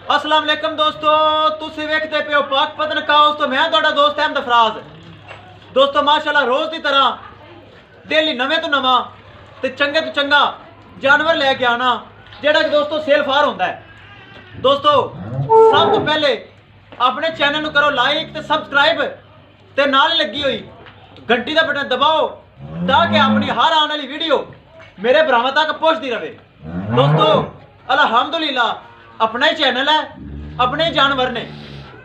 अस्सलाम वालेकुम दोस्तों, तुसी वेखते पे हो पाक पतन काउस। तो मैं तुहाडा दोस्त अहमद अफराज। दोस्तों माशाल्लाह रोज़ की तरह डेली नवे तो नवा ते चंगे तो चंगा जानवर लैके आना जेड़ा कि दोस्तों सेल फार होंदा है। दोस्तों सब तो पहले अपने चैनल करो लाइक ते सब्सक्राइब ते नाल लगी हुई घंटी का बटन दबाओ ताकि अपनी हर आने वाली वीडियो मेरे भरावां तक पहुंचती रहे। दोस्तों अल्हम्दुलिल्लाह अपना ही चैनल है, अपने ही जानवर ने।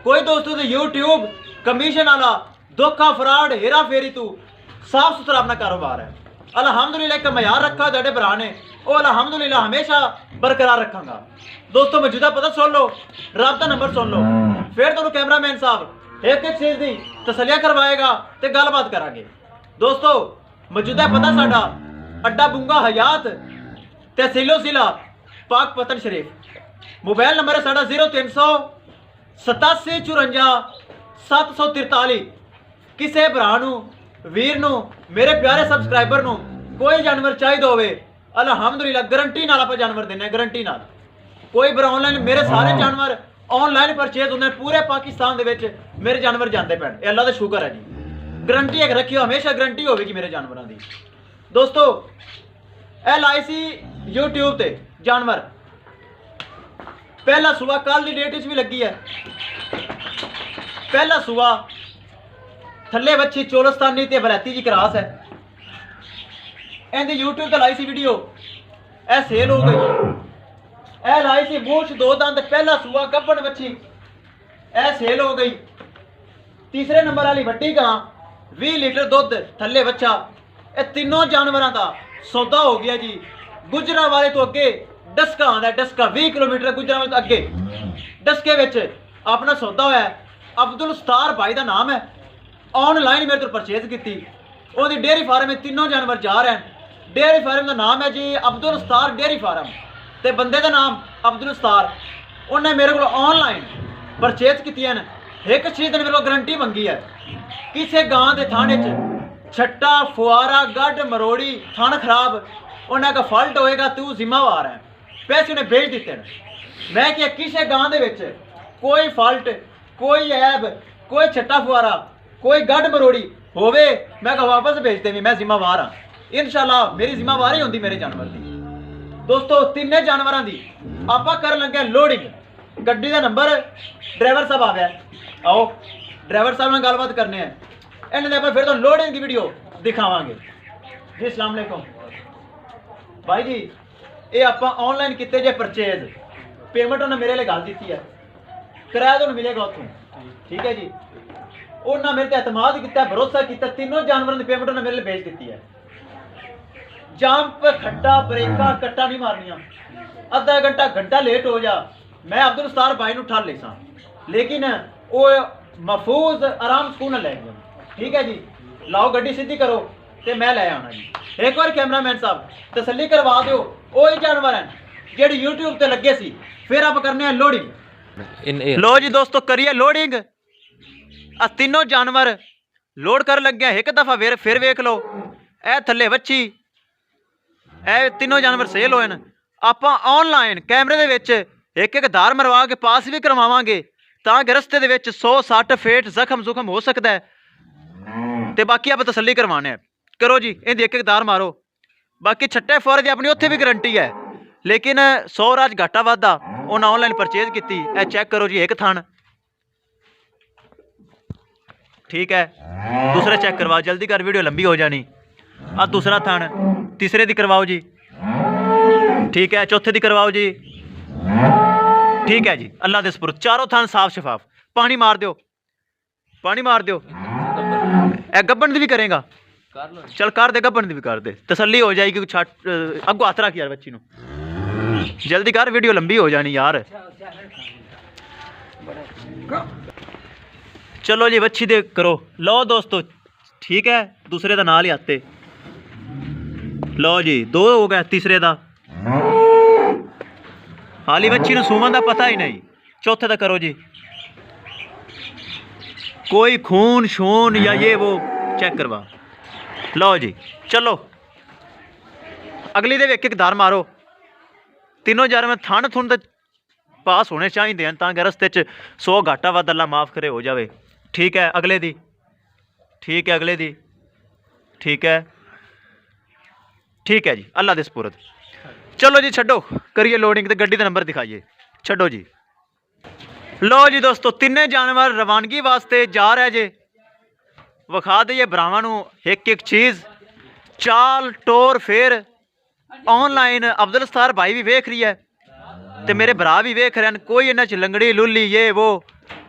कोई दोस्तों तो यूट्यूब कमीशन वाला धोखा फ्रॉड हेरा फेरी तू साफ सुथरा अपना कारोबार है। अल्हम्दुलिल्लाह एक मयार रखा तेरे भरा ने, वो अल्हम्दुलिल्लाह हमेशा बरकरार रखांगा। दोस्तों मौजूदा पता सुन लो, राबता नंबर सुन लो, फिर तुम कैमरामैन साहब एक एक चीज़ की तसलिया करवाएगा तो गलबात करांगे। दोस्तों मौजूदा पता साडा अड्डा बुंगा हयात तहसीलो जिला पाक पतन शरीफ। मोबाइल नंबर है साढ़ा 0300 87 54 743। किसी भरा वीर मेरे प्यारे सबसक्राइबर कोई जानवर चाहिए होवे अल्हम्दुलिल्लाह गारंटी नाल आप जानवर देने, गारंटी नाल। कोई भरा ऑनलाइन मेरे सारे जानवर ऑनलाइन परचेज होंगे पूरे पाकिस्तान दे विच मेरे जानवर जाते पैन, अल्लाह का शुक्र है जी। गारंटी एक रखियो, हमेशा गारंटी होगी मेरे जानवरों की। दोस्तों LIC यूट्यूब ते जानवर पहला सुबह कल की डेट भी लगी है। पहला सुबह थले बच्ची चोलस्तानी ते वलैती जी क्रॉस है। इनकी यूट्यूब ते लाई सी वीडियो, ए सेल हो गई। ए लाई सी मूछ दो दंद पहला सुबह गब्बन बच्ची, ए सेल हो गई। तीसरे नंबर वाली वड्डी गां 20 लीटर दुध थले बच्चा। ये तीनों जानवरों का सौदा हो गया जी। गुजरा वाले तो अगे डस्का आंदा, डस्का 20 किलोमीटर गुजरा वाले तो अगे डस्के विच अपना सौदा होया। अब्दुल सतार भाई का नाम है, ऑनलाइन मेरे तो परचेज की। ओदी डेयरी फार्म में तीनों जानवर जा रहे हैं। डेयरी फार्म का नाम है जी अब्दुल सतार डेयरी फार्म, तो बंदे का नाम अब्दुल सतार। उन्हें मेरे को ऑनलाइन परचेज की एक चीज़ ने मेरे को गारंटी मंगी है। किसी गां के थाने छट्टा फुआरा गढ़ मरोड़ी थन खराब उन्हें का फॉल्ट होएगा, तू जिम्मेवार है। पैसे उन्हें भेज दिते हैं। मैं क्या किसी गांव के कोई फॉल्ट, कोई ऐब, कोई छट्टा फुआरा, कोई गढ़ मरोड़ी होवे मैं कहा वापस भेजते भी, मैं जिम्मेवार हाँ। इंशाल्लाह मेरी जिम्मेवारी होंगी मेरे जानवर की। दोस्तों तिन्ने जानवरों की आप कर लगे लोडिंग। गड्डी का नंबर ड्राइवर साहब आ गया, आओ ड्राइवर साहब ने गलबात करने हैं। इन्हें फिर तो लोडिंग की वीडियो दिखावांगे जी। अस्सलाम वालेकुम भाई जी, ये आप ऑनलाइन किते जे परचेज, पेमेंट उन्हें मेरे लिए गल दी है, किराया तो मिलेगा उतों, ठीक है जी। उन्हें मेरे एतमाद किया, भरोसा किया, तीनों जानवरों की पेमेंट उन्हें मेरे लिए भेज दी है। जंप खट्टा ब्रेका कट्टा नहीं मारनिया, अद्धा घंटा घंटा लेट हो जा मैं अब्दुल सतार भाई को ठल ले सा, लेकिन वो महफूज आराम सुकून लै गया, ठीक है जी। लाओ गड्डी सीधी करो तो मैं लै आना जी। एक बार कैमरामैन साहब तसल्ली करवा दो, वही जानवर हैं जेडे यूट्यूब ते लगे सी। फिर आप करने हैं लोडिंग। लो जी दोस्तों करिए लोडिंग। तीनों जानवर लोड कर लग गया। एक दफा फिर वेख लो, ए थले बच्ची, ए तीनों जानवर सेल होए न। आप ऑनलाइन कैमरे दे विच एक एक धार मरवा के पास भी करवावांगे ताकि रस्ते दे विच 100 60 फेट जख्म जुखम हो सकता है। ते बाकी आप तसल्ली करवाने हैं, करो जी इनकी एक एक धार मारो। बाकी छट्टे फौरे की अपनी उत्थे भी गारंटी है, लेकिन 100 राज घाटा वादा उन्हें ऑनलाइन परचेज की। ए चेक करो जी एक थान, ठीक है। दूसरा चेक करवाओ, जल्दी कर वीडियो लंबी हो जानी। आ दूसरा थान, तीसरे दी करवाओ जी, ठीक है। चौथे दी करवाओ जी, ठीक है जी। अल्लाह दे सपुर्द चारों थान साफ शफाफ। पानी मार दो, पानी मार दो। ए गब्बन दी भी करेगा, चल कर दे, गब्बन दी भी कर दे, तसल्ली हो जाएगी। छट अगो हथ रख यार बच्ची जल्दी कर, वीडियो लंबी हो जानी यार। चलो जी बच्ची दे करो। लो दोस्तों ठीक है, दूसरे का नाल ही आते। लो जी 2 हो गया, तीसरे का हाली बच्ची ने सूवन का पता ही नहीं। चौथे का करो जी, कोई खून शून या ये वो चेक करवा। लो जी चलो अगली दे एक एक धार मारो। तीनों जार में थन थुन ਪਾਸ ਹੋਣੇ ਚਾਹੀਦੇ ਹਨ ਤਾਂ ਕਿ ਰਸਤੇ 'ਚ 100 ਘਾਟਾ ਵੱਧ ਅੱਲਾ ਮਾफ़ करे हो जाए। ठीक है अगले दी, ठीक है अगले दी, ठीक है, ठीक है जी अल्लाह दे सपुरद। चलो जी छड्डो करिए लोडिंग ते गड्डी दा नंबर दिखाइए, छड्डो जी। लो जी दोस्तों तिन्ने जानवर रवानगी वास्ते जा रहे जे, विखा दईए भरावां नूं एक एक चीज़, चाल टोर फेर ऑनलाइन अब्दुल सत्तार भाई भी वेख रही है ते मेरे भरा भी वेख रहे हैं। कोई इन्हां च लंगड़ी लुली ये वो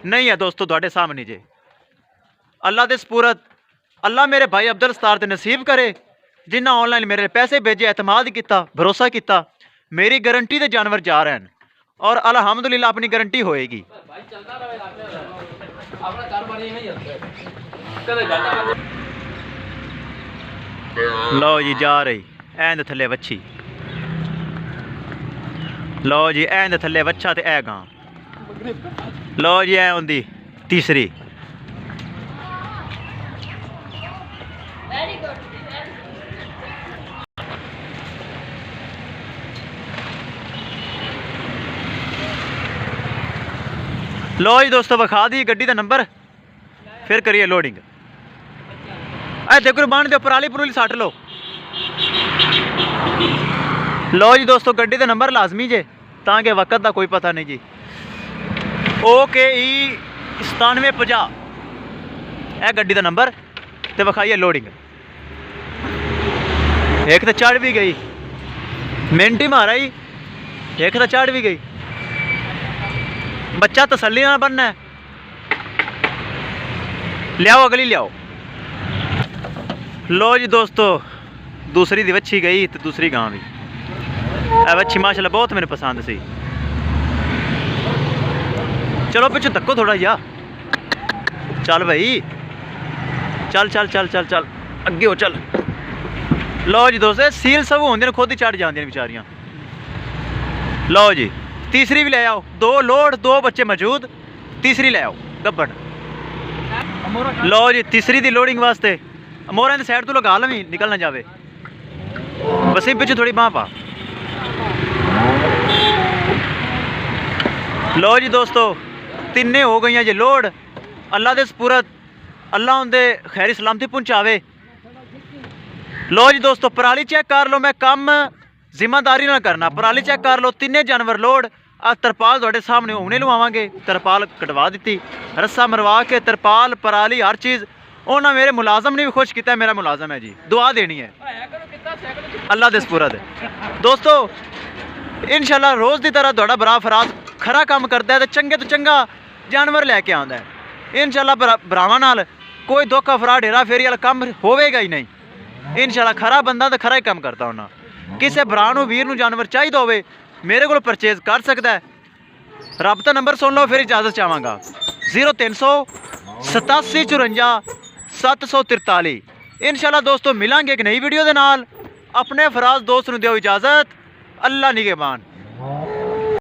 नहीं है दोस्तों, तुहाडे सामने जे अल्लाह दे सपुरद। अल्लाह मेरे भाई अब्दुल सत्तार ते नसीब करे जिन्हें ऑनलाइन मेरे पैसे भेजे, एतमाद किया, भरोसा किया। मेरी गारंटी दे जानवर जा रहे हैं और अल्हम्दुलिल्लाह अपनी गारंटी होएगी। लो जी जा रही ऐंद थले वच्छी, लो जी ऐंद थले वच्छा ते ऐ गां, लो जी ऐ होंदी तीसरी। लो जी दोस्तों विखा दी गड्डी का नंबर, फिर करिए लोडिंग। ऐ देखो बन दो पराली परूली सट लो। लो जी दोस्तों गड्डी का नंबर लाजमी जे ताकि वक्त का कोई पता नहीं जी। OKE 9750 है गड्डी का नंबर तो विखाइए लोडिंग। एक तो चढ़ भी गई, मिनट ही मारा ही, एक तो चढ़ भी गई। बच्चा तसल्ली ना बनना है। लियाओ अगली लियाओ। लो जी दोस्तों दूसरी दी वच्छी गई तो दूसरी गां भी। वच्छी माशाल्लाह बहुत मैंने पसंद सी। चलो पिछू धक्को थोड़ा जा, चल भाई चल चल चल चल चल अगे हो चल। लो जी दोस्तों सील सब होंगे ने खुद ही चढ़ जाती बेचारियां। लो जी तीसरी भी ले आओ, 2 लोड 2 बच्चे मौजूद, तीसरी ले आओ गब्बन। लो जी तीसरी दी लोडिंग वास्ते मोरा ने साइड तो लगा लवी निकल ना जावे, बस पिछू थोड़ी बांह पा। लो जी दोस्तों तिन्ने हो गई जी लोड, अल्लाह दे सपुरद, अल्लाह उनके खैरी सलामती पहुँचावे। लो जी दोस्तों पराली चेक कर लो, मैं कम जिम्मेदारी ना करना। पराली चेक कर लो, तिन्ने जानवर लोड। आ तरपाल थोड़े सामने हुणे लवावांगे, तरपाल कटवा दी, रस्सा मरवा के तरपाल पराली हर चीज़। उन्होंने मेरे मुलाजम ने भी खुश किया, मेरा मुलाजम है जी, दुआ देनी है अल्लाह दे सपुरद। दोस्तों इंशाल्लाह रोज़ की तरह थोड़ा भरा फराज खरा काम करता है तो चंगे तो चंगा जानवर लैके आंदा है। इंशाल्लाह भरावां नाल कोई धोखा फराड हेरा फेरी वाला काम होवेगा ही नहीं। इंशाल्लाह खरा बंदा तो खरा ही काम करता होना। किसी भरा नूं वीर नूं जानवर चाहिए होवे मेरे को परचेज कर सकता है। रब्ता नंबर सुन लो फिर इजाज़त चाहवागा, 0300 87 54 743। इंशाल्लाह दोस्तों मिलांगे एक नई वीडियो के नाल। अपने फराज दोस्त नूं दिओ इजाज़त, अल्लाह निगहबान।